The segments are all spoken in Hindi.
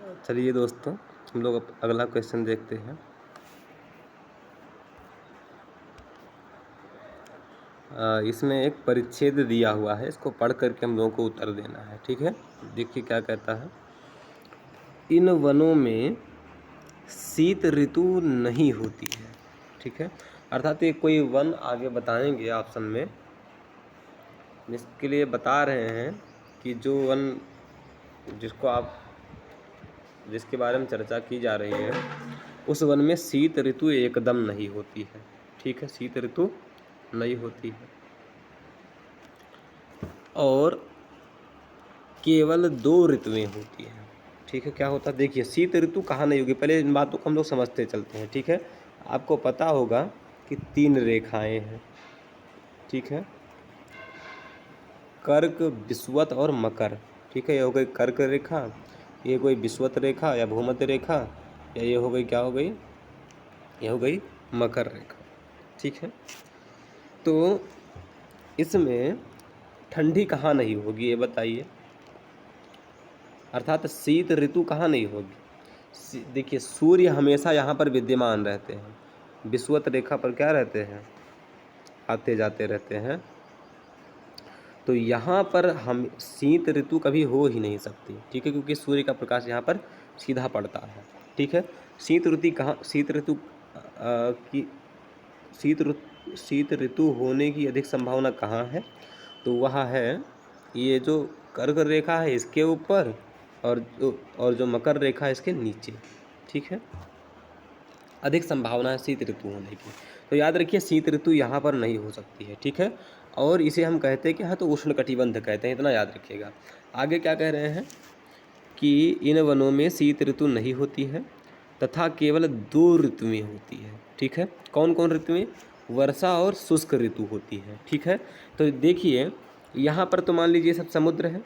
चलिए दोस्तों, हम लोग अब अगला क्वेश्चन देखते हैं। इसमें एक परिच्छेद दिया हुआ है, इसको पढ़ करके हम लोगों को उत्तर देना है। ठीक है, देखिए क्या कहता है। इन वनों में शीत ऋतु नहीं होती है। ठीक है, अर्थात ये कोई वन आगे बताएंगे ऑप्शन में, जिसके लिए बता रहे हैं कि जो वन जिसके बारे में चर्चा की जा रही है उस वन में शीत ऋतु एकदम नहीं होती है। ठीक है, शीत ऋतु नहीं होती है और केवल 2 ऋतुएं होती हैं। ठीक है, क्या होता है देखिए, शीत ऋतु कहाँ नहीं होगी, पहले इन बातों को हम लोग समझते चलते हैं। ठीक है, आपको पता होगा कि 3 रेखाएं हैं। ठीक है, कर्क, विषुवत और मकर। ठीक है, ये हो गई कर्क रेखा, ये कोई विषुवत रेखा या भूमध्य रेखा, या ये हो गई क्या हो गई, ये हो गई मकर रेखा। ठीक है, तो इसमें ठंडी कहाँ नहीं होगी ये बताइए, अर्थात शीत ऋतु कहाँ नहीं होगी। देखिए, सूर्य हमेशा यहाँ पर विद्यमान रहते हैं, विषुवत रेखा पर क्या रहते हैं, आते जाते रहते हैं, तो यहाँ पर हम शीत ऋतु कभी हो ही नहीं सकती। ठीक है, क्योंकि सूर्य का प्रकाश यहाँ पर सीधा पड़ता है। ठीक है, शीत ऋतु कहाँ, शीत ऋतु होने की अधिक संभावना कहाँ है, तो वह है ये जो कर्क रेखा है इसके ऊपर और जो मकर रेखा है इसके नीचे। ठीक है, अधिक संभावना है शीत ऋतु होने की, तो याद रखिए शीत ऋतु यहाँ पर नहीं हो सकती है। ठीक है, और इसे हम कहते हैं कि हाँ, तो उष्ण कटिबंध कहते हैं, इतना याद रखिएगा। आगे क्या कह रहे हैं कि इन वनों में शीत ऋतु नहीं होती है तथा केवल 2 ऋतुएं होती है। ठीक है, कौन कौन ऋतुएं, वर्षा और शुष्क ऋतु होती है। ठीक है, तो देखिए यहाँ पर तो मान लीजिए सब समुद्र है,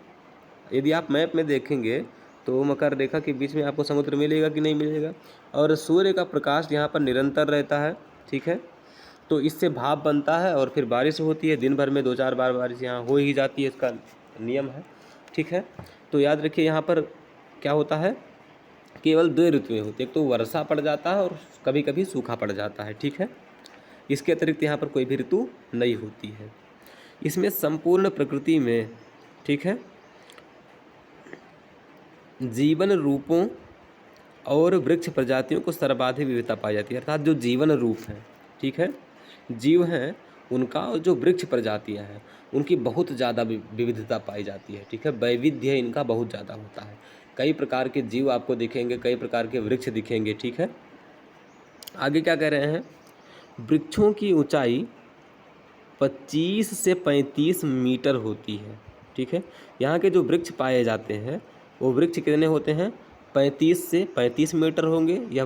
यदि आप मैप में देखेंगे तो मकर रेखा के बीच में आपको समुद्र मिलेगा कि नहीं मिलेगा, और सूर्य का प्रकाश यहाँ पर निरंतर रहता है। ठीक है, तो इससे भाप बनता है और फिर बारिश होती है, दिन भर में 2-4 बार बारिश यहाँ हो ही जाती है, इसका नियम है। ठीक है, तो याद रखिए यहाँ पर क्या होता है, केवल 2 ऋतुएं होती है, एक तो वर्षा पड़ जाता है और कभी कभी सूखा पड़ जाता है। ठीक है, इसके अतिरिक्त यहाँ पर कोई भी ऋतु नहीं होती है। इसमें संपूर्ण प्रकृति में, ठीक है, जीवन रूपों और वृक्ष प्रजातियों को सर्वाधिक विविधता पाई जाती है, अर्थात जो जीवन रूप हैं, ठीक है, जीव हैं उनका, और जो वृक्ष प्रजातियां हैं उनकी बहुत ज़्यादा विविधता पाई जाती है। ठीक है, वैविध्य इनका बहुत ज़्यादा होता है, कई प्रकार के जीव आपको दिखेंगे, कई प्रकार के वृक्ष दिखेंगे। ठीक है, आगे क्या कह रहे हैं, वृक्षों की ऊंचाई 25 से 35 मीटर होती है। ठीक है, यहाँ के जो वृक्ष पाए जाते हैं वो वृक्ष कितने होते हैं, 35 से 35 मीटर होंगे या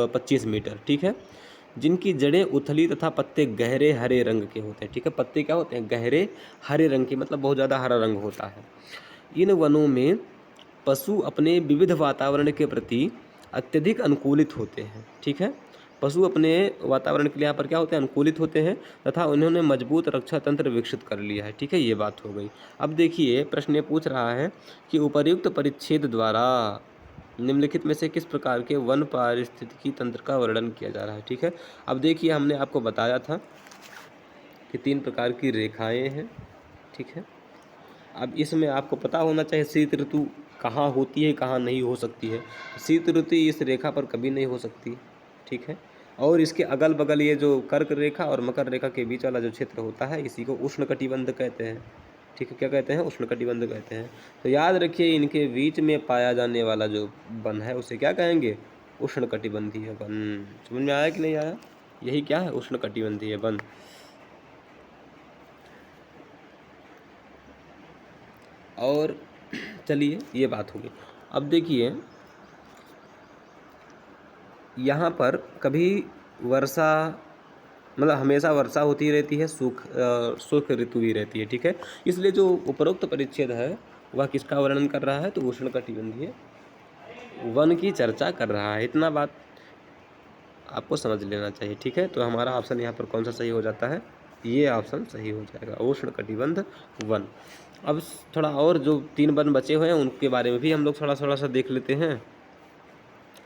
25 मीटर। ठीक है, जिनकी जड़ें उथली तथा पत्ते गहरे हरे रंग के होते हैं। ठीक है, पत्ते क्या होते हैं, गहरे हरे रंग के, मतलब बहुत ज़्यादा हरा रंग होता है। इन वनों में पशु अपने विविध वातावरण के प्रति अत्यधिक अनुकूलित होते हैं। ठीक है, पशु अपने वातावरण के लिए यहाँ पर क्या होते हैं, अनुकूलित होते हैं तथा उन्होंने मजबूत रक्षा तंत्र विकसित कर लिया है। ठीक है, ये बात हो गई। अब देखिए प्रश्न ये पूछ रहा है कि उपर्युक्त परिच्छेद द्वारा निम्नलिखित में से किस प्रकार के वन पारिस्थितिकी तंत्र का वर्णन किया जा रहा है। ठीक है, अब देखिए हमने आपको बताया था कि 3 प्रकार की रेखाएं हैं। ठीक है, अब इसमें आपको पता होना चाहिए शीत ऋतु कहाँ होती है, कहाँ नहीं हो सकती है। शीत ऋतु इस रेखा पर कभी नहीं हो सकती। ठीक है, और इसके अगल बगल ये जो कर्क रेखा और मकर रेखा के बीच वाला जो क्षेत्र होता है इसी को उष्ण कटिबंध कहते हैं। ठीक है, क्या कहते हैं, उष्ण कटिबंध कहते हैं। तो याद रखिए इनके बीच में पाया जाने वाला जो वन है उसे क्या कहेंगे, उष्ण कटिबंधीय वन। समझ में आया कि नहीं आया, यही क्या है, उष्ण कटिबंधीय वन। और चलिए ये बात होगी। अब देखिए यहाँ पर कभी वर्षा, मतलब हमेशा वर्षा होती रहती है, शुष्क ऋतु भी रहती है। ठीक है, इसलिए जो उपरोक्त परिच्छेद है वह किसका वर्णन कर रहा है, तो उष्ण कटिबंधीय वन की चर्चा कर रहा है। इतना बात आपको समझ लेना चाहिए। ठीक है, तो हमारा ऑप्शन यहाँ पर कौन सा सही हो जाता है, ये ऑप्शन सही हो जाएगा, उष्ण कटिबंध वन। अब थोड़ा और जो 3 वन बचे हुए हैं उनके बारे में भी हम लोग थोड़ा थोड़ा सा देख लेते हैं।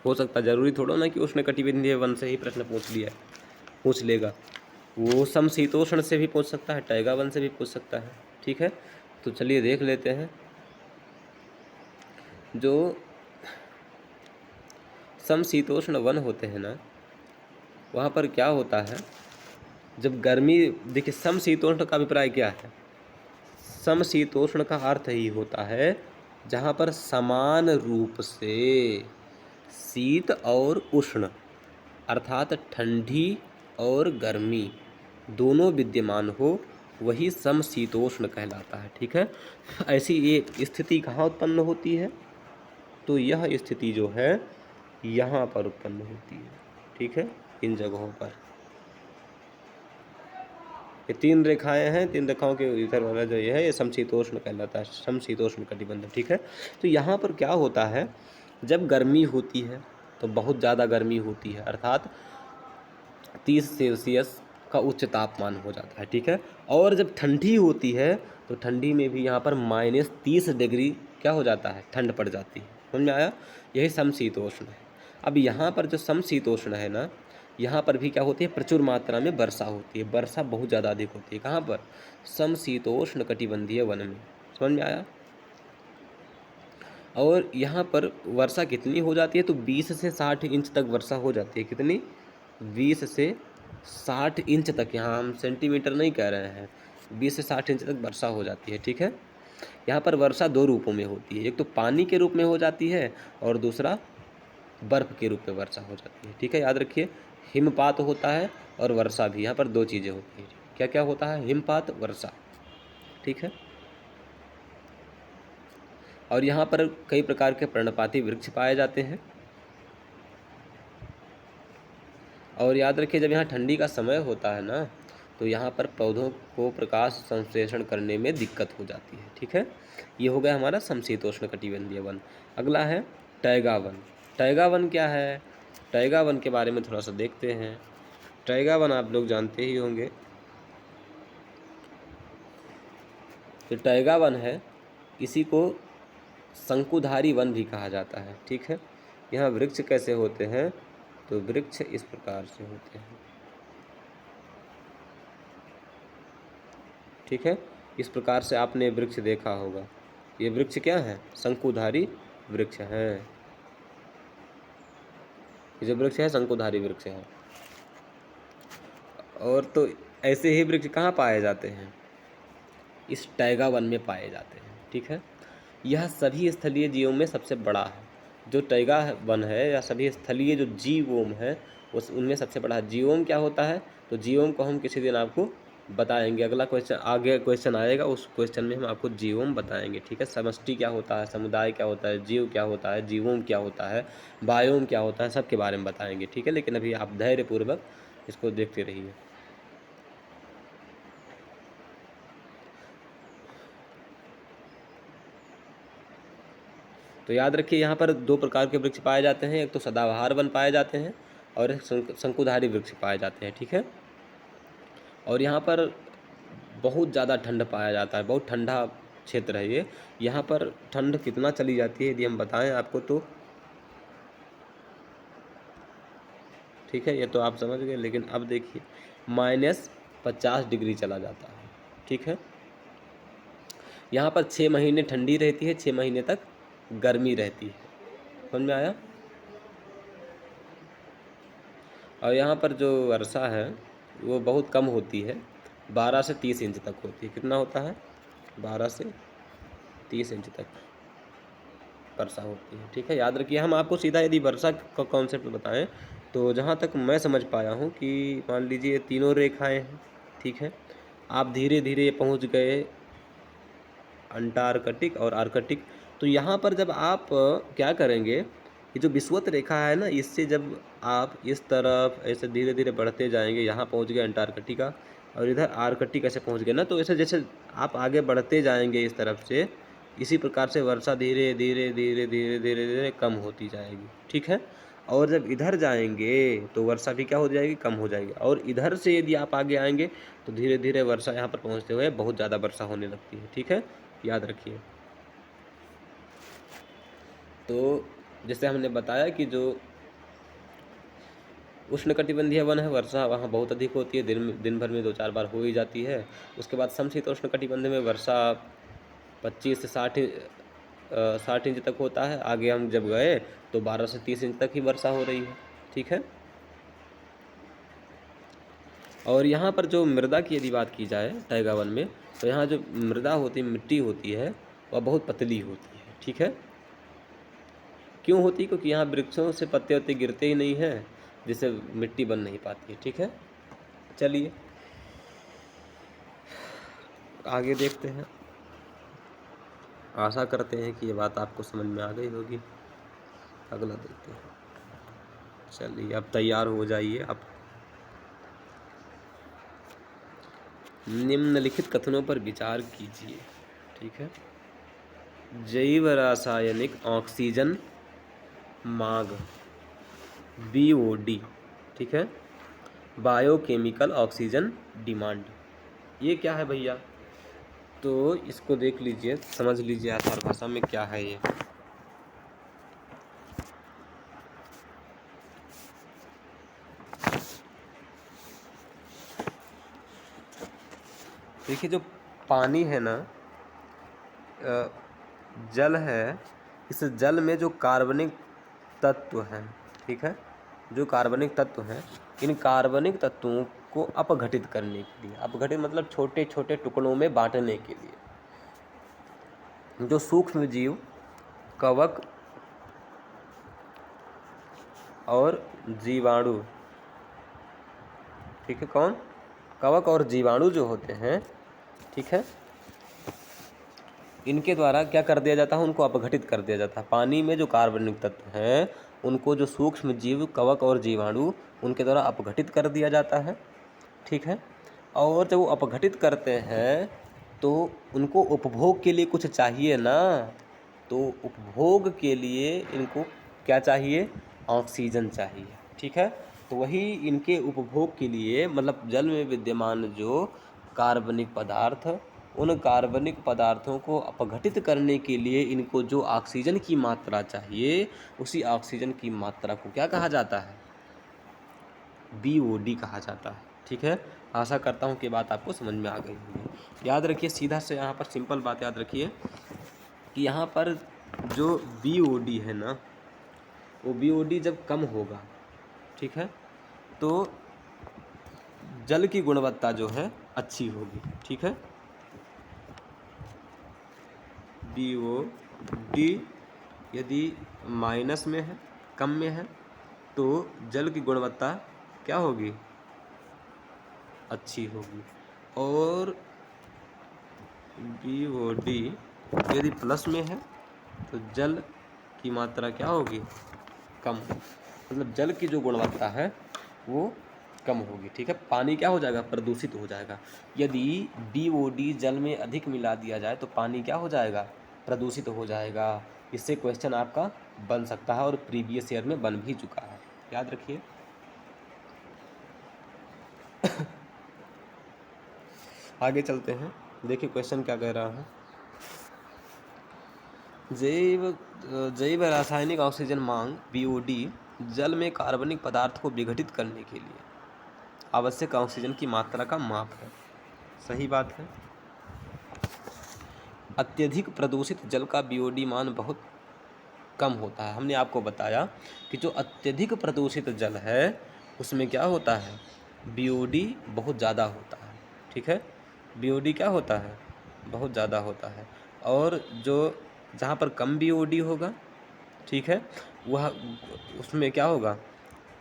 हो सकता है, ज़रूरी थोड़ा ना कि उष्णकटिबंधीय वन से ही प्रश्न पूछ लेगा। वो समशीतोष्ण से भी पूछ सकता है, टैगा वन से भी पूछ सकता है। ठीक है, तो चलिए देख लेते हैं। जो समशीतोष्ण वन होते हैं ना, वहाँ पर क्या होता है, जब गर्मी, देखिए समशीतोष्ण का अभिप्राय क्या है? समशीतोष्ण का अर्थ ही होता है जहाँ पर समान रूप से शीत और उष्ण अर्थात ठंडी और गर्मी दोनों विद्यमान हो, वही समशीतोष्ण कहलाता है। ठीक है, ऐसी ये स्थिति कहाँ उत्पन्न होती है? तो यह स्थिति जो है यहाँ पर उत्पन्न होती है। ठीक है, इन जगहों पर ये 3 रेखाएं हैं, 3 रेखाओं के इधर वाला जो ये है, ये समशीतोष्ण कहलाता है, समशीतोष्ण कटिबंध। ठीक है, तो यहाँ पर क्या होता है, जब गर्मी होती है तो बहुत ज़्यादा गर्मी होती है, अर्थात 30 सेल्सियस का उच्च तापमान हो जाता है। ठीक है, और जब ठंडी होती है तो ठंडी में भी यहाँ पर -30 डिग्री क्या हो जाता है, ठंड पड़ जाती है। समझ में आया? यही समशीतोष्ण है। अब यहाँ पर जो समशीतोष्ण है ना, यहाँ पर भी क्या होती है, प्रचुर मात्रा में वर्षा होती है, वर्षा बहुत ज़्यादा अधिक होती है। कहाँ पर? समशीतोष्ण कटिबंधीय वन में। समझ में आया? और यहाँ पर वर्षा कितनी हो जाती है, तो 20 से 60 इंच तक वर्षा हो जाती है। कितनी? 20 से 60 इंच तक, यहाँ हम सेंटीमीटर नहीं कह रहे हैं, 20 से 60 इंच तक वर्षा हो जाती है। ठीक है, यहाँ पर वर्षा 2 रूपों में होती है, एक तो पानी के रूप में हो जाती है और दूसरा बर्फ़ के रूप में वर्षा हो जाती है। ठीक है, याद रखिए, हिमपात होता है और वर्षा भी, यहाँ पर 2 चीज़ें होती हैं। क्या क्या होता है? हिमपात, वर्षा। ठीक है, और यहाँ पर कई प्रकार के पर्णपाती वृक्ष पाए जाते हैं। और याद रखिए, जब यहाँ ठंडी का समय होता है ना, तो यहाँ पर पौधों को प्रकाश संश्लेषण करने में दिक्कत हो जाती है। ठीक है, ये हो गया हमारा समशीतोष्ण कटिबंधीय वन। अगला है टैगा वन। टैगा वन क्या है? टैगा वन के बारे में थोड़ा सा देखते हैं। टैगा वन आप लोग जानते ही होंगे। तो टैगा वन है, इसी को शंकुधारी वन भी कहा जाता है। ठीक है, यहाँ वृक्ष कैसे होते हैं, तो वृक्ष इस प्रकार से होते हैं। ठीक है, इस प्रकार से आपने वृक्ष देखा होगा। ये वृक्ष क्या है? शंकुधारी वृक्ष है। ये जो वृक्ष है शंकुधारी वृक्ष है। और तो ऐसे ही वृक्ष कहाँ पाए जाते हैं? इस टैगा वन में पाए जाते हैं। ठीक है, यह सभी स्थलीय जीवों में सबसे बड़ा है। जो टैगा वन है या सभी स्थलीय जो जीवोम है उस उनमें सबसे बड़ा है। जीवोम क्या होता है, तो जीवोम को हम किसी दिन आपको बताएंगे। अगला क्वेश्चन, आगे क्वेश्चन आएगा, उस क्वेश्चन में हम आपको जीवोम बताएंगे। ठीक है, समष्टि क्या होता है, समुदाय क्या होता है, जीव क्या होता है, जीवोम क्या होता है, बायोम क्या होता है, सबके बारे में बताएंगे। ठीक है, लेकिन अभी आप धैर्यपूर्वक इसको देखते रहिए। तो याद रखिए, यहाँ पर 2 प्रकार के वृक्ष पाए जाते हैं, एक तो सदाबहार वन पाए जाते हैं और एक शंकुधारी वृक्ष पाए जाते हैं। ठीक है, और यहाँ पर बहुत ज़्यादा ठंड पाया जाता है, बहुत ठंडा क्षेत्र है ये। यहाँ पर ठंड कितना चली जाती है यदि हम बताएं आपको तो, ठीक है, ये तो आप समझ गए, लेकिन अब देखिए -50 डिग्री चला जाता है। ठीक है, यहाँ पर 6 महीने ठंडी रहती है, 6 महीने तक गर्मी रहती है। समझ में आया? और यहाँ पर जो वर्षा है वो बहुत कम होती है, 12 से 30 इंच तक होती है। कितना होता है? 12 से 30 इंच तक वर्षा होती है। ठीक है, याद रखिए, हम आपको सीधा यदि वर्षा का कॉन्सेप्ट बताएं तो जहाँ तक मैं समझ पाया हूँ कि मान लीजिए तीनों रेखाएं हैं। ठीक है, आप धीरे धीरे पहुँच गए अंटार्कटिक और आर्कटिक। तो यहाँ पर जब आप क्या करेंगे, ये जो विषुवत रेखा है ना, इससे जब आप इस तरफ ऐसे धीरे धीरे बढ़ते जाएंगे, यहाँ पहुँच गए अंटार्कटिका और इधर आर्कटिक ऐसे पहुँच गए ना, तो ऐसे जैसे आप आगे बढ़ते जाएंगे इस तरफ से, इसी प्रकार से वर्षा धीरे धीरे धीरे धीरे धीरे धीरे कम होती जाएगी। ठीक है, और जब इधर जाएंगे तो वर्षा भी क्या हो जाएगी, कम हो जाएगी। और इधर से यदि आप आगे आएंगे तो धीरे धीरे वर्षा यहाँ पर पहुँचते हुए बहुत ज़्यादा वर्षा होने लगती है। ठीक है, याद रखिए। तो जैसे हमने बताया कि जो उष्णकटिबंधीय वन है, वर्षा वहाँ बहुत अधिक होती है, दिन भर में 2-4 बार हो ही जाती है। उसके बाद समशीतोष्ण कटिबंध में वर्षा 25 से 60 इंच तक होता है। आगे हम जब गए तो 12 से 30 इंच तक ही वर्षा हो रही है। ठीक है। और यहाँ पर जो मृदा की यदि बात की जाए टैगा वन में, तो यहाँ जो मृदा होती है, मिट्टी होती है, वह बहुत पतली होती है। ठीक है। क्यों होती है? क्योंकि यहाँ वृक्षों से पत्ते वत्ते गिरते ही नहीं हैं, जिससे मिट्टी बन नहीं पाती है। ठीक है। चलिए आगे देखते हैं। आशा करते हैं कि ये बात आपको समझ में आ गई होगी। अगला देखते हैं। चलिए अब तैयार हो जाइए आप। निम्नलिखित कथनों पर विचार कीजिए। ठीक है। जैव रासायनिक ऑक्सीजन मांग BOD। ठीक है। Biochemical oxygen demand. ये क्या है भैया? तो इसको देख लीजिए, समझ लीजिए आसान भाषा में क्या है ये। देखिए जो पानी है ना, जल है, इस जल में जो कार्बनिक तत्व हैं, ठीक है, जो कार्बनिक तत्व हैं, इन कार्बनिक तत्वों को अपघटित करने के लिए, अपघटित मतलब छोटे छोटे टुकड़ों में बांटने के लिए, जो सूक्ष्म जीव, कवक और जीवाणु, ठीक है, कौन? कवक और जीवाणु जो होते हैं, ठीक है, इनके द्वारा क्या कर दिया जाता है? उनको अपघटित कर दिया जाता है। पानी में जो कार्बनिक तत्व हैं उनको जो सूक्ष्म जीव, कवक और जीवाणु, उनके द्वारा अपघटित कर दिया जाता है। ठीक है। और जब वो अपघटित करते हैं तो उनको उपभोग के लिए कुछ चाहिए ना, तो उपभोग के लिए इनको क्या चाहिए? ऑक्सीजन चाहिए। ठीक है। तो वही इनके उपभोग के लिए, मतलब जल में विद्यमान जो कार्बनिक पदार्थ, उन कार्बनिक पदार्थों को अपघटित करने के लिए इनको जो ऑक्सीजन की मात्रा चाहिए, उसी ऑक्सीजन की मात्रा को क्या कहा जाता है? BOD कहा जाता है। ठीक है। आशा करता हूँ कि बात आपको समझ में आ गई होगी। याद रखिए, सीधा से यहाँ पर सिंपल बात याद रखिए कि यहाँ पर जो BOD है ना, वो BOD जब कम होगा, ठीक है, तो जल की गुणवत्ता जो है अच्छी होगी। ठीक है। BOD यदि माइनस में है, कम में है, तो जल की गुणवत्ता क्या होगी? अच्छी होगी। और BOD यदि प्लस में है तो जल की मात्रा क्या होगी? कम। मतलब जल की जो गुणवत्ता है वो कम होगी। ठीक है। पानी क्या हो जाएगा? प्रदूषित हो जाएगा। यदि BOD जल में अधिक मिला दिया जाए तो पानी क्या हो जाएगा? प्रदूषित हो जाएगा। इससे क्वेश्चन आपका बन सकता है और प्रीवियस ईयर में बन भी चुका है, याद रखिए। आगे चलते हैं, देखिए क्वेश्चन क्या कह रहा है। जैव रासायनिक ऑक्सीजन मांग BOD जल में कार्बनिक पदार्थ को विघटित करने के लिए आवश्यक ऑक्सीजन की मात्रा का माप है। सही बात है। अत्यधिक प्रदूषित जल का BOD मान बहुत कम होता है। हमने आपको बताया कि जो अत्यधिक प्रदूषित जल है उसमें क्या होता है? BOD बहुत ज़्यादा होता है। ठीक है। BOD क्या होता है? बहुत ज़्यादा होता है। और जो जहाँ पर कम BOD होगा, ठीक है, वह उसमें क्या होगा?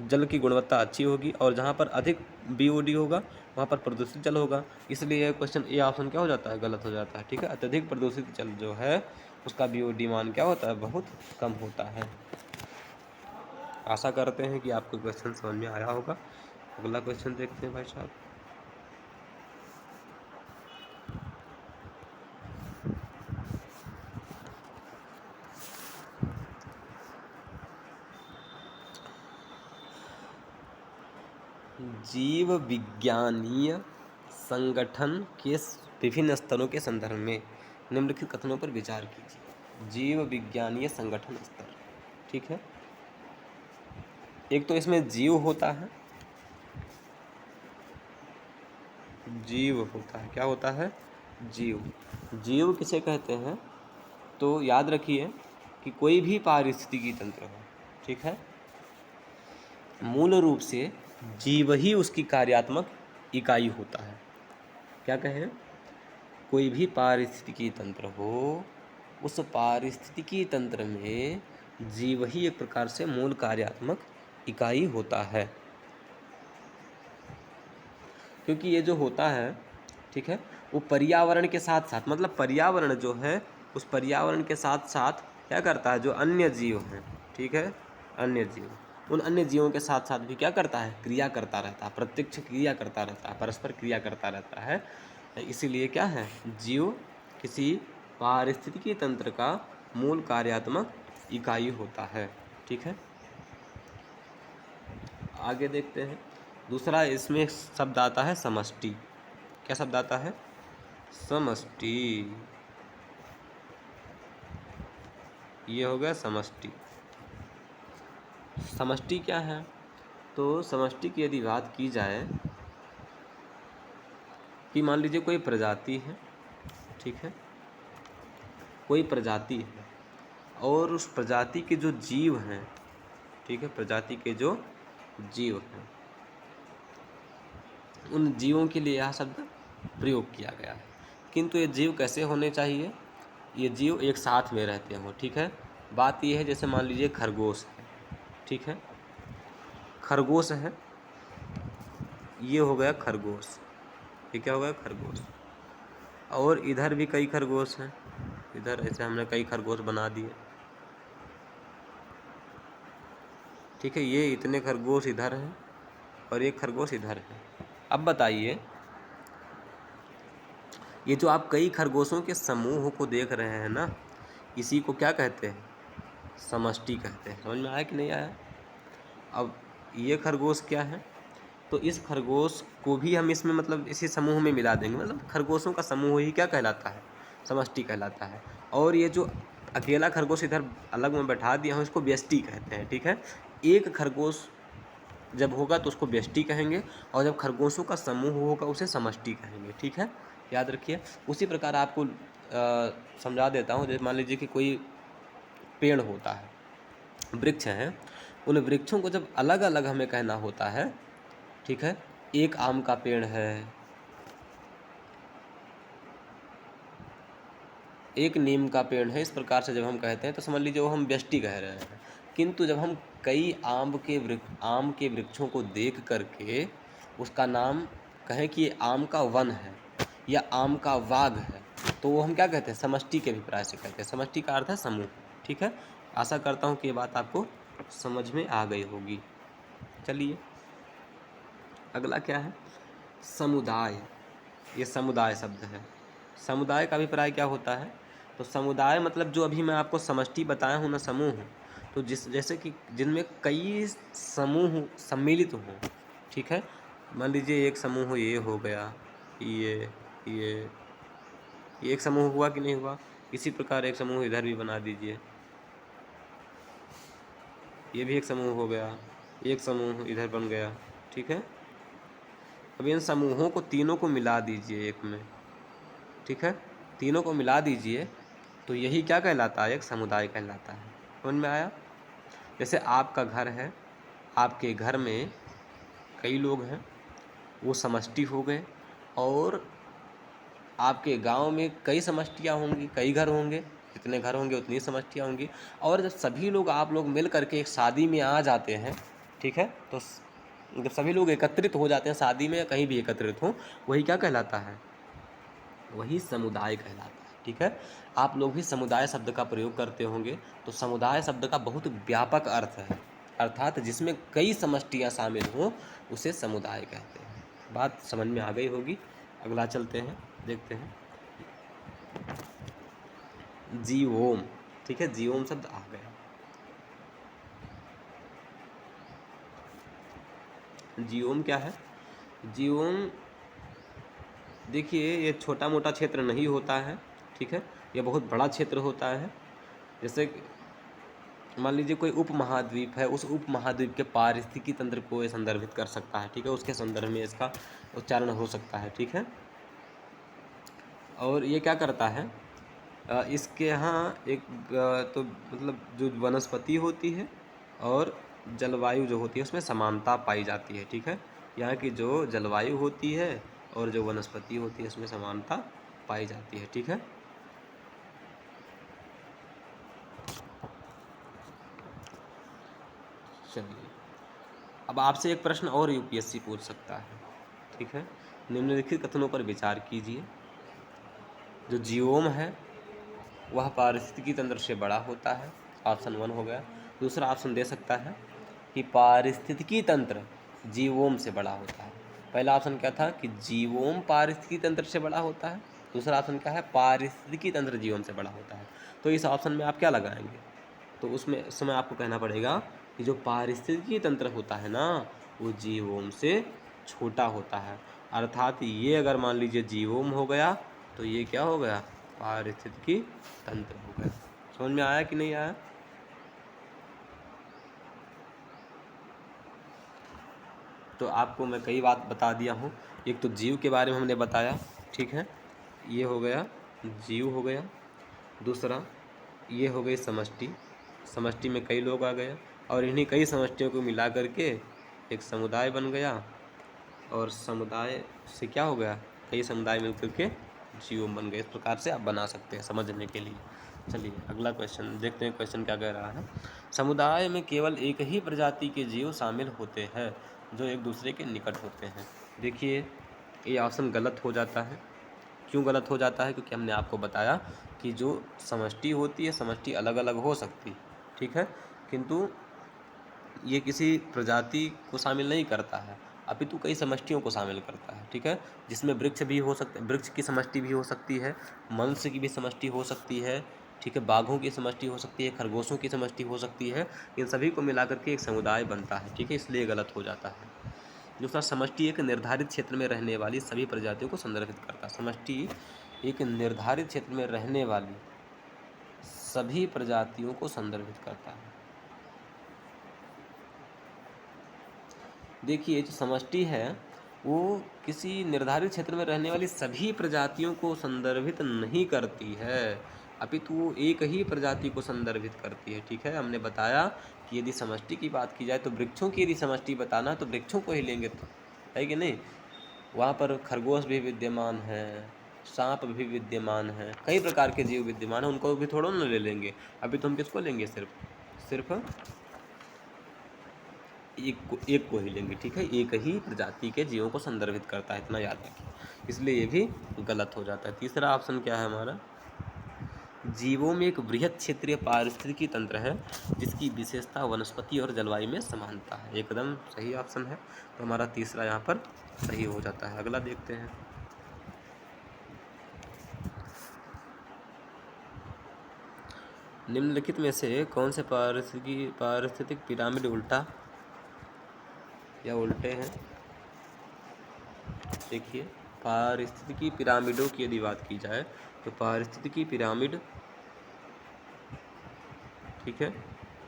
जल की गुणवत्ता अच्छी होगी। और जहाँ पर अधिक BOD होगा वहाँ पर प्रदूषित जल होगा। इसलिए यह क्वेश्चन, ये ऑप्शन क्या हो जाता है? गलत हो जाता है। ठीक है। अत्यधिक प्रदूषित जल जो है उसका BOD मान क्या होता है? बहुत कम होता है। आशा करते हैं कि आपको क्वेश्चन समझ में आया होगा। अगला क्वेश्चन देखते हैं भाई साहब। जीव विज्ञानीय संगठन के विभिन्न स्तरों के संदर्भ में निम्नलिखित कथनों पर विचार कीजिए। जीव विज्ञानीय संगठन स्तर, ठीक है। एक तो इसमें जीव होता है, जीव होता है, क्या होता है? जीव। जीव किसे कहते हैं? तो याद रखिए कि कोई भी पारिस्थितिकी तंत्र हो, ठीक है, मूल रूप से जीव ही उसकी कार्यात्मक इकाई होता है। क्या कहें? कोई भी पारिस्थितिकी तंत्र हो, उस पारिस्थितिकी तंत्र में जीव ही एक प्रकार से मूल कार्यात्मक इकाई होता है। क्योंकि ये जो होता है, ठीक है, वो पर्यावरण के साथ साथ, मतलब पर्यावरण जो है उस पर्यावरण के साथ साथ क्या करता है? जो अन्य जीव हैं, ठीक है, अन्य जीव, उन अन्य जीवों के साथ साथ भी क्या करता है? क्रिया करता रहता है, प्रत्यक्ष क्रिया करता रहता है, परस्पर क्रिया करता रहता है। इसीलिए क्या है? जीव किसी पारिस्थितिकी तंत्र का मूल कार्यात्मक इकाई होता है, ठीक है। आगे देखते हैं। दूसरा इसमें शब्द आता है समष्टि। क्या शब्द आता है? समष्टि। ये हो गया समष्टि। समष्टि क्या है? तो समष्टि की यदि बात की जाए कि मान लीजिए कोई प्रजाति है, ठीक है, कोई प्रजाति है और उस प्रजाति के जो जीव हैं, ठीक है, प्रजाति के जो जीव हैं, उन जीवों के लिए यह शब्द प्रयोग किया गया है। किंतु ये जीव कैसे होने चाहिए? ये जीव एक साथ में रहते हों, ठीक है। बात ये है, जैसे मान लीजिए खरगोश है, ठीक है, खरगोश है, ये हो गया खरगोश, ये क्या हो गया? खरगोश। और इधर भी कई खरगोश हैं, इधर ऐसे हमने कई खरगोश बना दिए, ठीक है, ये इतने खरगोश इधर हैं और एक खरगोश इधर है। अब बताइए, ये जो आप कई खरगोशों के समूह को देख रहे हैं ना, इसी को क्या कहते हैं? समष्टि कहते हैं। समझ में आया कि नहीं आया? अब ये खरगोश क्या है? तो इस खरगोश को भी हम इसमें मतलब इसी समूह में मिला देंगे, मतलब खरगोशों का समूह ही क्या कहलाता है? समष्टि कहलाता है। और ये जो अकेला खरगोश इधर अलग में बैठा दिया हूँ, इसको व्यष्टि कहते हैं, ठीक है। एक खरगोश जब होगा तो उसको व्यष्टि कहेंगे, और जब खरगोशों का समूह होगा उसे समष्टि कहेंगे, ठीक है, याद रखिए। उसी प्रकार आपको समझा देता हूँ। जैसे मान लीजिए कि कोई पेड़ होता है, वृक्ष हैं, उन वृक्षों को जब अलग अलग हमें कहना होता है, ठीक है, एक आम का पेड़ है, एक नीम का पेड़ है, इस प्रकार से जब हम कहते हैं तो समझ लीजिए वो हम व्यष्टि कह रहे हैं। किंतु जब हम कई आम के वृक्षों को देख करके उसका नाम कहें कि ये आम का वन है या आम का बाग है, तो वो हम क्या कहते हैं? समष्टि के अभिप्राय से कहते हैं। समष्टि का अर्थ है समूह, ठीक है। आशा करता हूँ कि ये बात आपको समझ में आ गई होगी। चलिए अगला क्या है? समुदाय। ये समुदाय शब्द है। समुदाय का अभिप्राय क्या होता है? तो समुदाय मतलब जो अभी मैं आपको समष्टि बताया हूँ ना, समूह, तो जैसे कि जिनमें कई समूह सम्मिलित हों, ठीक है। मान लीजिए एक समूह ये हो गया, ये एक समूह हुआ कि नहीं हुआ? इसी प्रकार एक समूह इधर भी बना दीजिए, ये भी एक समूह हो गया, एक समूह इधर बन गया, ठीक है। अब इन समूहों को तीनों को मिला दीजिए एक में, ठीक है, तीनों को मिला दीजिए तो यही क्या कहलाता है? एक समुदाय कहलाता है। समझ में आया? जैसे आपका घर है, आपके घर में कई लोग हैं, वो समष्टि हो गए, और आपके गांव में कई समष्टियाँ होंगी, कई घर होंगे, जितने घर होंगे उतनी समष्टियाँ होंगी। और जब सभी लोग आप लोग मिल करके एक शादी में आ जाते हैं, ठीक है, तो जब सभी लोग एकत्रित हो जाते हैं शादी में या कहीं भी एकत्रित हों, वही क्या कहलाता है? वही समुदाय कहलाता है, ठीक है। आप लोग भी समुदाय शब्द का प्रयोग करते होंगे, तो समुदाय शब्द का बहुत व्यापक अर्थ है, अर्थात जिसमें कई समष्टियाँ शामिल हों उसे समुदाय कहते हैं। बात समझ में आ गई होगी। अगला चलते हैं, देखते हैं। जीवोम, ठीक है, जीवोम शब्द आ गया। जीवोम क्या है? जीवोम देखिए, ये छोटा मोटा क्षेत्र नहीं होता है, ठीक है, यह बहुत बड़ा क्षेत्र होता है। जैसे मान लीजिए कोई उपमहाद्वीप है, उस उपमहाद्वीप के पारिस्थितिकी तंत्र को ये संदर्भित कर सकता है, ठीक है, उसके संदर्भ में इसका उच्चारण हो सकता है, ठीक है। और ये क्या करता है, इसके यहाँ एक तो मतलब जो वनस्पति होती है और जलवायु जो होती है उसमें समानता पाई जाती है, ठीक है। यहाँ की जो जलवायु होती है और जो वनस्पति होती है उसमें समानता पाई जाती है, ठीक है। चलिए, अब आपसे एक प्रश्न और यूपीएससी पूछ सकता है, ठीक है। निम्नलिखित कथनों पर विचार कीजिए। जो जीवोम है वह पारिस्थितिकी तंत्र से बड़ा होता है, ऑप्शन 1 हो गया। दूसरा ऑप्शन दे सकता है कि पारिस्थितिकी तंत्र जीवोम से बड़ा होता है। पहला ऑप्शन क्या था कि जीवोम पारिस्थितिकी तंत्र से बड़ा होता है, दूसरा ऑप्शन क्या है, पारिस्थितिकी तंत्र जीवोम से बड़ा होता है। तो इस ऑप्शन में आप क्या लगाएंगे? तो उसमें इस समय आपको कहना पड़ेगा कि जो पारिस्थितिकी तंत्र होता है ना, वो जीवोम से छोटा होता है। अर्थात ये अगर मान लीजिए जीवोम हो गया तो ये क्या हो गया, पारिस्थितिकी तंत्र हो गया। समझ में आया कि नहीं आया? तो आपको मैं कई बात बता दिया हूँ। एक तो जीव के बारे में हमने बताया, ठीक है, ये हो गया जीव हो गया। दूसरा ये हो गई समष्टि, समष्टि में कई लोग आ गए और इन्हीं कई समष्टियों को मिला करके एक समुदाय बन गया, और समुदाय से क्या हो गया, कई समुदाय मिलकर के जीव बन गए। इस प्रकार से आप बना सकते हैं समझने के लिए। चलिए अगला क्वेश्चन देखते हैं, क्वेश्चन क्या कह रहा है। समुदाय में केवल एक ही प्रजाति के जीव शामिल होते हैं जो एक दूसरे के निकट होते हैं। देखिए ये ऑप्शन गलत हो जाता है। क्यों गलत हो जाता है? क्योंकि हमने आपको बताया कि जो समष्टि होती है, समष्टि अलग अलग हो सकती, ठीक है, किंतु ये किसी प्रजाति को शामिल नहीं करता है, अपितु कई समष्टियों को शामिल करता है, ठीक है, जिसमें वृक्ष भी हो सकते, वृक्ष की समष्टि भी हो सकती है, मनुष्य की भी समष्टि हो सकती है, ठीक है, बाघों की समष्टि हो सकती है, खरगोशों की समष्टि हो सकती है। इन सभी को मिलाकर के एक समुदाय बनता है, ठीक है, इसलिए गलत हो जाता है। दूसरा, समष्टि एक निर्धारित क्षेत्र में रहने वाली सभी प्रजातियों को संदर्भित करता है। समष्टि एक निर्धारित क्षेत्र में रहने वाली सभी प्रजातियों को संदर्भित करता है। देखिए जो समष्टि है वो किसी निर्धारित क्षेत्र में रहने वाली सभी प्रजातियों को संदर्भित नहीं करती है, अपितु वो एक ही प्रजाति को संदर्भित करती है, ठीक है। हमने बताया कि यदि समष्टि की बात की जाए तो वृक्षों की यदि समष्टि बताना तो वृक्षों को ही लेंगे, तो है कि नहीं। वहाँ पर खरगोश भी विद्यमान है, सांप भी विद्यमान है, कई प्रकार के जीव विद्यमान हैं, उनको भी थोड़ा ना ले लेंगे। अभी तो हम किसको लेंगे, सिर्फ एक को ही लेंगे, ठीक है, एक ही प्रजाति के जीवों को संदर्भित करता है, इतना याद रखिए, इसलिए ये भी गलत हो जाता है। तीसरा ऑप्शन क्या है हमारा, जीवों में एक बृहद क्षेत्रीय पारिस्थितिकी तंत्र है जिसकी विशेषता वनस्पति और जलवायु में समानता है। एकदम सही ऑप्शन है, तो हमारा तीसरा यहाँ पर सही हो जाता है। अगला देखते हैं। निम्नलिखित में से कौन से पारिस्थितिक पिरामिड उल्टा या उल्टे हैं? देखिए पारिस्थितिकी पिरामिडों की यदि बात की जाए तो पारिस्थितिकी पिरामिड, ठीक है,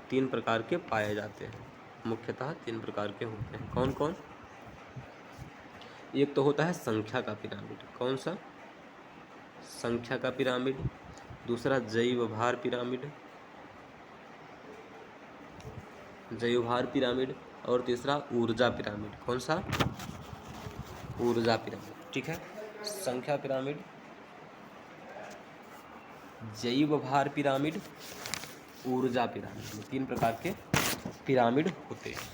3 प्रकार के पाए जाते हैं, मुख्यतः 3 प्रकार के होते हैं। कौन कौन? एक तो होता है संख्या का पिरामिड। कौन सा? संख्या का पिरामिड। दूसरा जैवभार पिरामिड, जैवभार पिरामिड। और तीसरा ऊर्जा पिरामिड। कौन सा? ऊर्जा पिरामिड, ठीक है। संख्या पिरामिड, जैवभार पिरामिड, ऊर्जा पिरामिड, 3 प्रकार के पिरामिड होते हैं।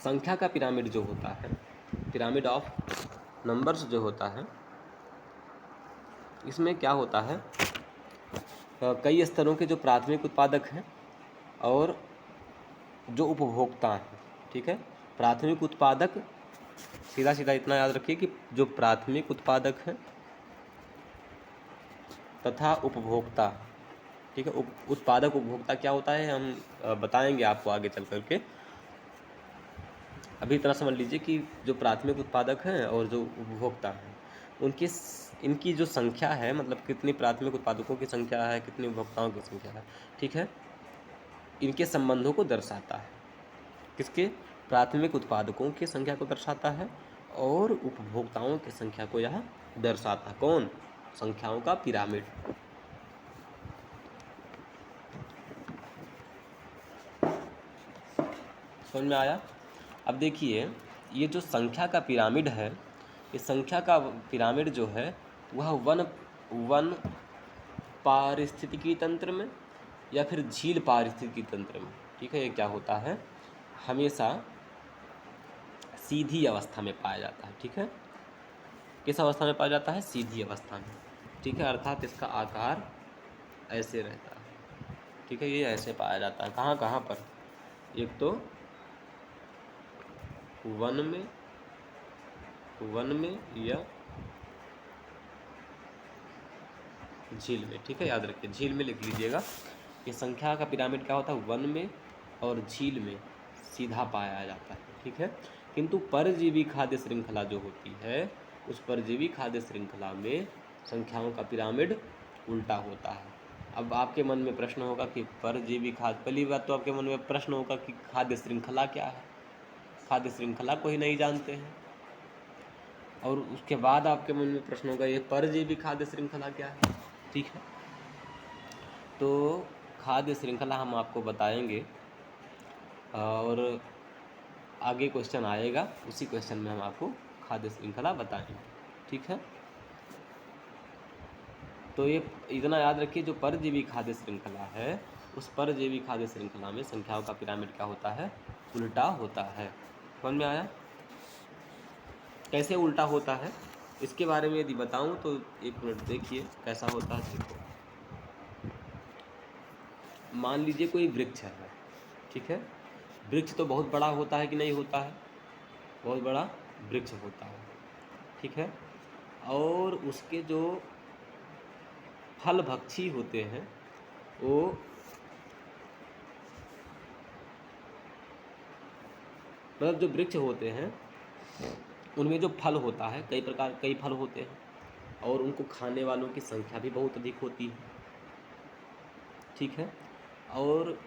संख्या का पिरामिड जो होता है, पिरामिड ऑफ नंबर्स जो होता है, इसमें क्या होता है, कई स्तरों के जो प्राथमिक उत्पादक हैं और जो उपभोक्ता हैं, ठीक है। प्राथमिक उत्पादक, सीधा सीधा इतना याद रखिए कि जो प्राथमिक उत्पादक हैं तथा उपभोक्ता, ठीक है। उत्पादक उपभोक्ता क्या होता है हम बताएंगे आपको आगे चल करके। अभी इतना समझ लीजिए कि जो प्राथमिक उत्पादक हैं और जो उपभोक्ता हैं उनकी इनकी जो संख्या है, मतलब कितनी प्राथमिक उत्पादकों की संख्या है, कितनी उपभोक्ताओं की संख्या है, ठीक है, इनके संबंधों को दर्शाता है। किसके? प्राथमिक उत्पादकों की संख्या को दर्शाता है और उपभोक्ताओं की संख्या को यह दर्शाता है। कौन? संख्याओं का पिरामिड। समझ में आया? अब देखिए, ये जो संख्या का पिरामिड है, ये संख्या का पिरामिड जो है वह वन पारिस्थितिकी तंत्र में या फिर झील पारिस्थितिकी तंत्र में, ठीक है, ये क्या होता है, हमेशा सीधी अवस्था में पाया जाता है। ठीक है, किस अवस्था में पाया जाता है? सीधी अवस्था में। ठीक है, अर्थात इसका आकार ऐसे रहता है। ठीक है, ये ऐसे पाया जाता है। कहाँ कहाँ पर? एक तो वन में या झील में। ठीक है, याद रखिए, झील में लिख लीजिएगा। ये संख्या का पिरामिड क्या होता है? वन में और झील में सीधा पाया जाता है। ठीक है, किंतु परजीवी खाद्य श्रृंखला जो होती है, उस परजीवी खाद्य श्रृंखला में संख्याओं का पिरामिड उल्टा होता है। अब आपके मन में प्रश्न होगा कि परजीवी खाद्य, पहली बात तो आपके मन में प्रश्न होगा कि खाद्य श्रृंखला क्या है? खाद्य श्रृंखला को ही नहीं जानते हैं। और उसके बाद आपके मन में प्रश्न होगा ये परजीवी खाद्य श्रृंखला क्या है? ठीक है, तो खाद्य श्रृंखला हम आपको बताएंगे और आगे क्वेश्चन आएगा, उसी क्वेश्चन में हम आपको खाद्य श्रृंखला बताएंगे। ठीक है, तो ये इतना याद रखिए, जो परजीवी खाद्य श्रृंखला है, उस परजीवी खाद्य श्रृंखला में संख्याओं का पिरामिड क्या होता है? उल्टा होता है। समझ में आया? कैसे उल्टा होता है इसके बारे में यदि बताऊं तो एक मिनट देखिए कैसा होता है। देखो, मान लीजिए कोई वृक्ष है, ठीक है, वृक्ष तो बहुत बड़ा होता है कि नहीं होता है? बहुत बड़ा वृक्ष होता है। ठीक है, और उसके जो फल भक्षी होते हैं वो मतलब जो वृक्ष होते हैं उनमें जो फल होता है, कई फल होते हैं और उनको खाने वालों की संख्या भी बहुत अधिक होती है। ठीक है, और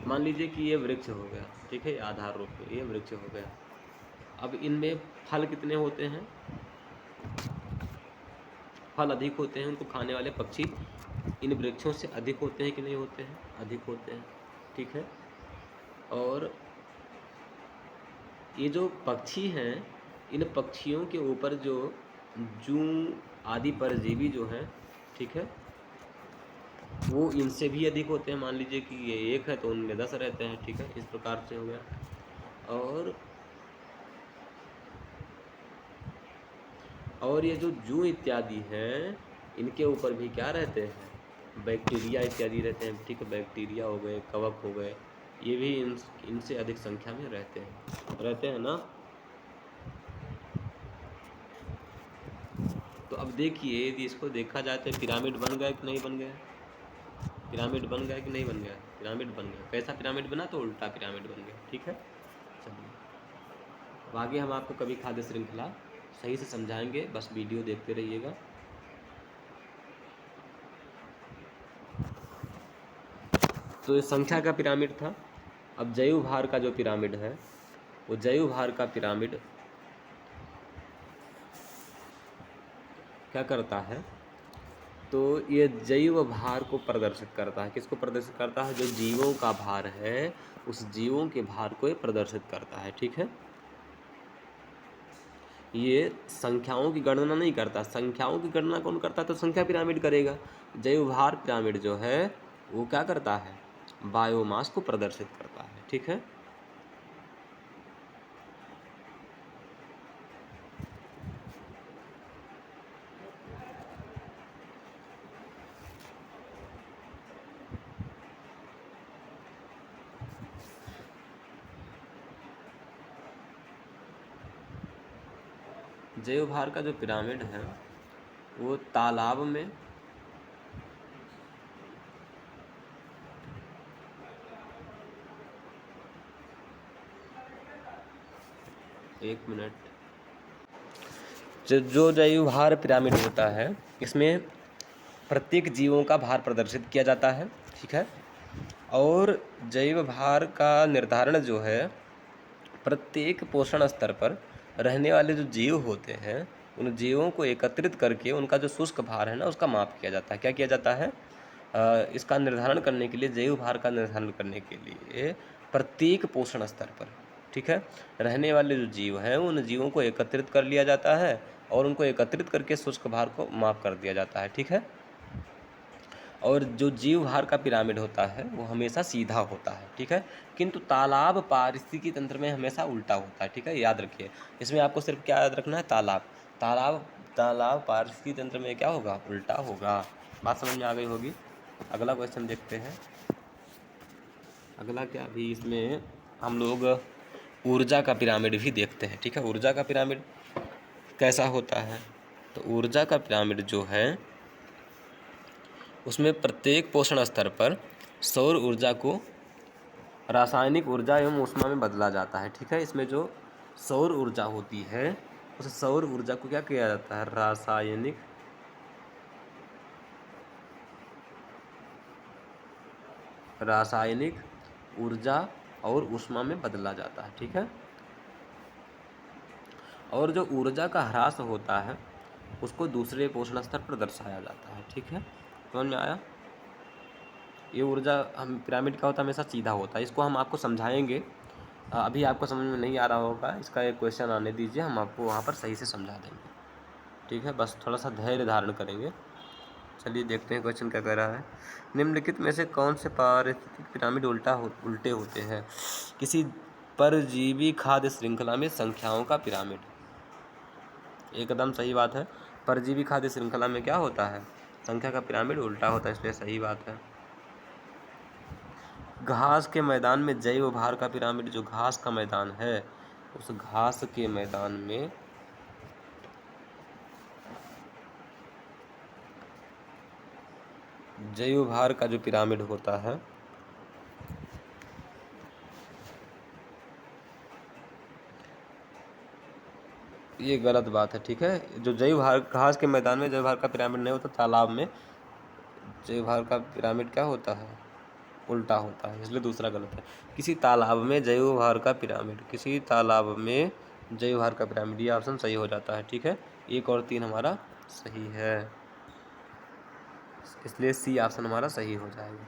मान लीजिए कि ये वृक्ष हो गया, ठीक है, आधार रूप में ये वृक्ष हो गया। अब इनमें फल कितने होते हैं? फल अधिक होते हैं, उनको खाने वाले पक्षी इन वृक्षों से अधिक होते हैं कि नहीं होते हैं? अधिक होते हैं। ठीक है, और ये जो पक्षी हैं, इन पक्षियों के ऊपर जो जूं आदि परजीवी जो हैं, ठीक है, वो इनसे भी अधिक होते हैं। मान लीजिए कि ये 1 है तो उनमें 10 रहते हैं। ठीक है, इस प्रकार से हो गया। और ये जो जूं इत्यादि हैं, इनके ऊपर भी क्या रहते हैं? बैक्टीरिया इत्यादि रहते हैं। ठीक है, बैक्टीरिया हो गए, कवक हो गए, ये भी इनसे अधिक संख्या में रहते हैं ना। तो अब देखिए, यदि इसको देखा जाए तो पिरामिड बन गया कि नहीं बन गया? पिरामिड बन गया कि नहीं बन गया? पिरामिड बन गया। कैसा पिरामिड बना? तो उल्टा पिरामिड बन गया। ठीक है, चलिए अब आगे हम आपको कभी खाद्य श्रृंखला सही से समझाएंगे, बस वीडियो देखते रहिएगा। तो ये संख्या का पिरामिड था। अब जैव भार का जो पिरामिड है, वो जैव भार का पिरामिड क्या करता है? तो ये जैव भार को प्रदर्शित करता है। किसको प्रदर्शित करता है? जो जीवों का भार है, उस जीवों के भार को ये प्रदर्शित करता है। ठीक है, ये संख्याओं की गणना नहीं करता। संख्याओं की गणना कौन करता है? तो संख्या पिरामिड करेगा। जैव भार पिरामिड जो है वो क्या करता है? बायोमास को प्रदर्शित करता है। ठीक है, जैव भार का जो पिरामिड है वो तालाब में एक मिनट। जो जैव भार पिरामिड होता है, इसमें प्रत्येक जीवों का भार प्रदर्शित किया जाता है, ठीक है। और जैव भार का निर्धारण जो है प्रत्येक पोषण स्तर पर रहने वाले जो जीव होते हैं, उन जीवों को एकत्रित करके उनका जो शुष्क भार है ना, उसका माप किया जाता है। क्या किया जाता है? इसका निर्धारण करने के लिए, जैव भार का निर्धारण करने के लिए प्रत्येक पोषण स्तर पर, ठीक है, रहने वाले जो जीव हैं उन जीवों को एकत्रित कर लिया जाता है और उनको एकत्रित करके शुष्क भार को माप कर दिया जाता है, ठीक है। और जो जीव भार का पिरामिड होता है वो हमेशा सीधा होता है, ठीक है, किंतु तालाब पारिस्थितिकी तंत्र में हमेशा उल्टा होता है, ठीक है, याद रखिए। इसमें आपको सिर्फ क्या याद रखना है? तालाब तालाब तालाब पारिस्थितिकी तंत्र में क्या होगा? उल्टा होगा। बात समझ में आ गई होगी। अगला क्वेश्चन देखते हैं। अगला क्या, भी इसमें हम लोग ऊर्जा का पिरामिड भी देखते हैं, ठीक है। ऊर्जा का पिरामिड कैसा होता है? तो ऊर्जा का पिरामिड जो है उसमें प्रत्येक पोषण स्तर पर सौर ऊर्जा को रासायनिक ऊर्जा एवं ऊष्मा में बदला जाता है, ठीक है। इसमें जो सौर ऊर्जा होती है उस सौर ऊर्जा को क्या किया जाता है? रासायनिक ऊर्जा और ऊष्मा में बदला जाता है, ठीक है। और जो ऊर्जा का ह्रास होता है उसको दूसरे पोषण स्तर पर दर्शाया जाता है, ठीक है। समझ में आया? ये ऊर्जा हम पिरामिड का होता है हमेशा सीधा होता है। इसको हम आपको समझाएंगे, अभी आपको समझ में नहीं आ रहा होगा, इसका एक क्वेश्चन आने दीजिए, हम आपको वहाँ पर सही से समझा देंगे, ठीक है। बस थोड़ा सा धैर्य धारण करेंगे। चलिए देखते हैं क्वेश्चन क्या कह रहा है। निम्नलिखित में से कौन से पारिस्थितिक पिरामिड उल्टे होते हैं? किसी परजीवी खाद्य श्रृंखला में संख्याओं का पिरामिड। एकदम सही बात है। परजीवी खाद्य श्रृंखला में क्या होता है? संख्या का पिरामिड उल्टा होता है, इसलिए सही बात है। घास के मैदान में जैव भार का पिरामिड, जो घास का मैदान है उस घास के मैदान में जैव भार का जो पिरामिड होता है ये गलत बात है, ठीक है। जो जैव भार, घास के मैदान में जैव भार का पिरामिड नहीं होता, तालाब में जैव भार का पिरामिड क्या होता है? उल्टा होता है, इसलिए दूसरा गलत है। किसी तालाब में जैव भार का पिरामिड, किसी तालाब में जैव भार का पिरामिड, ये ऑप्शन सही हो जाता है, ठीक है। 1 और 3 हमारा सही है, इसलिए सी ऑप्शन हमारा सही हो जाएगा।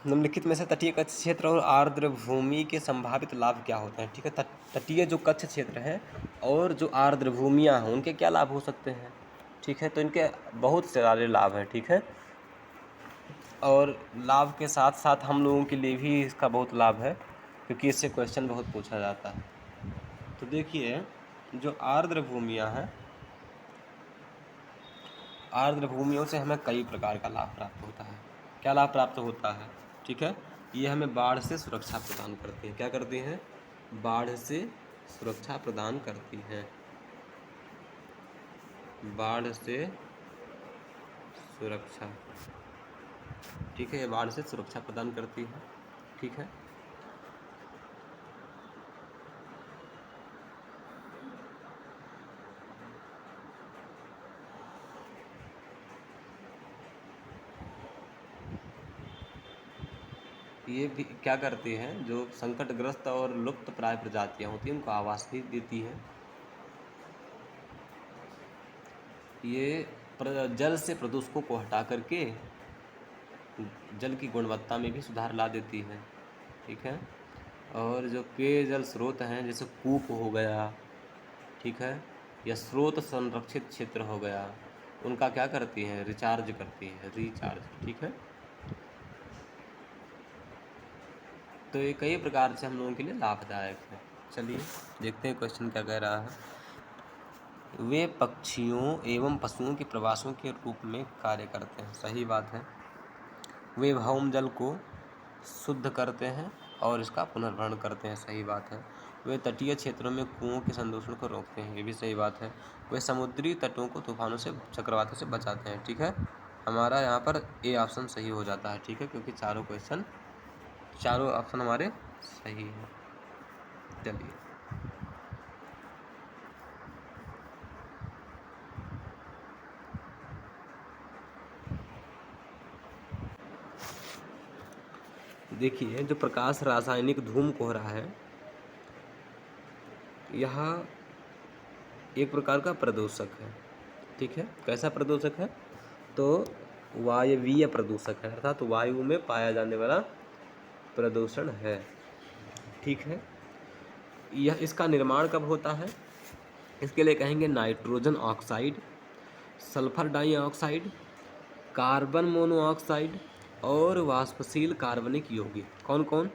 निम्नलिखित में से तटीय कच्छ क्षेत्र और आर्द्र भूमि के संभावित लाभ क्या होते हैं? ठीक है, तटीय जो कच्छ क्षेत्र है और जो आर्द्र भूमियाँ हैं उनके क्या लाभ हो सकते हैं? ठीक है, तो इनके बहुत सारे लाभ हैं, ठीक है। और लाभ के साथ साथ हम लोगों के लिए भी इसका बहुत लाभ है, क्योंकि इससे क्वेश्चन बहुत पूछा जाता है। तो देखिए, जो आर्द्र भूमियाँ हैं, आर्द्र भूमियों से हमें कई प्रकार का लाभ प्राप्त होता है। क्या लाभ प्राप्त होता है? ठीक है, ये हमें बाढ़ से सुरक्षा प्रदान करती हैं। क्या करती हैं? बाढ़ से सुरक्षा प्रदान करती हैं। बाढ़ से सुरक्षा, ठीक है, ये बाढ़ से सुरक्षा प्रदान करती है, ठीक है। ये भी क्या करती हैं? जो संकटग्रस्त और लुप्त प्राय प्रजातियां होती हैं उनको आवास भी देती है। ये जल से प्रदूषकों को हटा करके जल की गुणवत्ता में भी सुधार ला देती है, ठीक है। और जो पेयजल स्रोत हैं, जैसे कूप हो गया, ठीक है, या स्रोत संरक्षित क्षेत्र हो गया, उनका क्या करती हैं? रिचार्ज करती है, रिचार्ज, ठीक है। तो ये कई प्रकार से हम लोगों के लिए लाभदायक है। चलिए देखते हैं क्वेश्चन क्या कह रहा है। वे पक्षियों एवं पशुओं के प्रवासों के रूप में कार्य करते हैं। सही बात है। वे भौम जल को शुद्ध करते हैं और इसका पुनर्भरण करते हैं। सही बात है। वे तटीय क्षेत्रों में कुओं के संदूषण को रोकते हैं, ये भी सही बात है। वे समुद्री तटों को तूफानों से, चक्रवातों से बचाते हैं, ठीक है। हमारा यहाँ पर ए ऑप्शन सही हो जाता है, ठीक है, क्योंकि चारों ऑप्शन हमारे सही हैं। चलिए, देखिए जो प्रकाश रासायनिक धूम कोहरा है, यह एक प्रकार का प्रदूषक है, ठीक है। कैसा प्रदूषक है? तो वायवीय प्रदूषक है, अर्थात वायु में पाया जाने वाला प्रदूषण है, ठीक है। यह इसका निर्माण कब होता है? इसके लिए कहेंगे nitrogen oxide, sulphur dioxide, carbon monoxide और वाष्पशील कार्बनिक यौगिक। कौन कौन?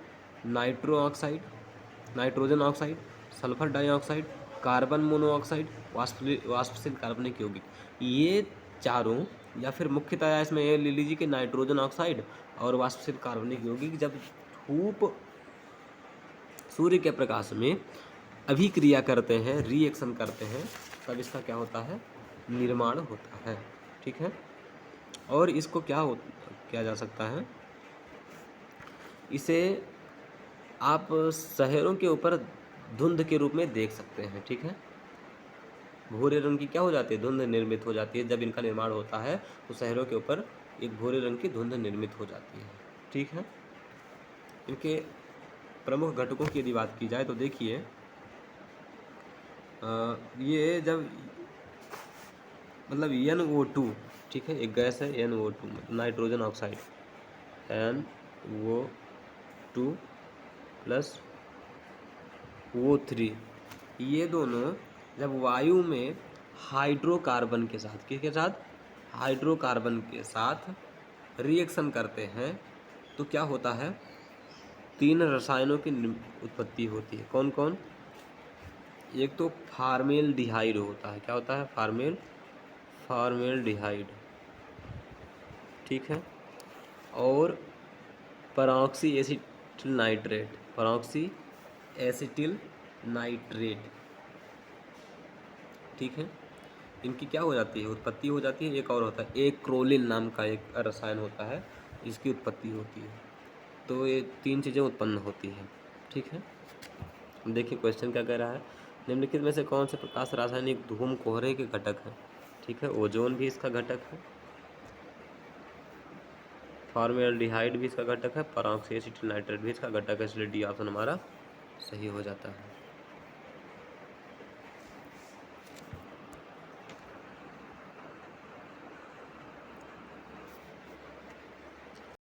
Nitrogen oxide, sulphur dioxide, carbon monoxide, वाष्पशील कार्बनिक यौगिक। ये चारों, या फिर मुख्यतः इसमें ये ले लीजिए कि नाइट्रोजन ऑक्साइड और वाष्पशील कार्बनिक यौगिक जब धूप सूर्य के प्रकाश में अभिक्रिया करते हैं, रिएक्शन करते हैं, तब इसका क्या होता है? निर्माण होता है, ठीक है। और इसको किया जा सकता है, इसे आप शहरों के ऊपर धुंध के रूप में देख सकते हैं, ठीक है। भूरे रंग की क्या हो जाती है? धुंध निर्मित हो जाती है। जब इनका निर्माण होता है तो शहरों के ऊपर एक भूरे रंग की धुंध निर्मित हो जाती है, ठीक है। इनके प्रमुख घटकों की यदि बात की जाए तो देखिए, ये जब मतलब NO2, ठीक है, एक गैस है NO2, nitrogen oxide, NO2 plus O3, ये दोनों जब वायु में हाइड्रोकार्बन के साथ, किसके साथ? हाइड्रोकार्बन के साथ रिएक्शन करते हैं तो क्या होता है? 3 रसायनों की उत्पत्ति होती है। कौन कौन? एक तो फार्मेल्डिहाइड होता है। क्या होता है? फार्मेल्डिहाइड, ठीक है। और परऑक्सी एसिटिल नाइट्रेट, ठीक है। इनकी क्या हो जाती है? उत्पत्ति हो जाती है। एक और होता है एक्रोलिन नाम का एक रसायन होता है, इसकी उत्पत्ति होती है। तो ये 3 चीज़ें उत्पन्न होती हैं, ठीक है। देखिए क्वेश्चन क्या कह रहा है, निम्नलिखित में से कौन से प्रकाश रासायनिक धूम कोहरे के घटक है? ठीक है, ओजोन भी इसका घटक है, फॉर्मेल्डिहाइड भी इसका घटक है, परऑक्सी एसिटिल नाइट्रेट भी इसका घटक है, इसलिए डी ऑप्शन हमारा सही हो जाता है।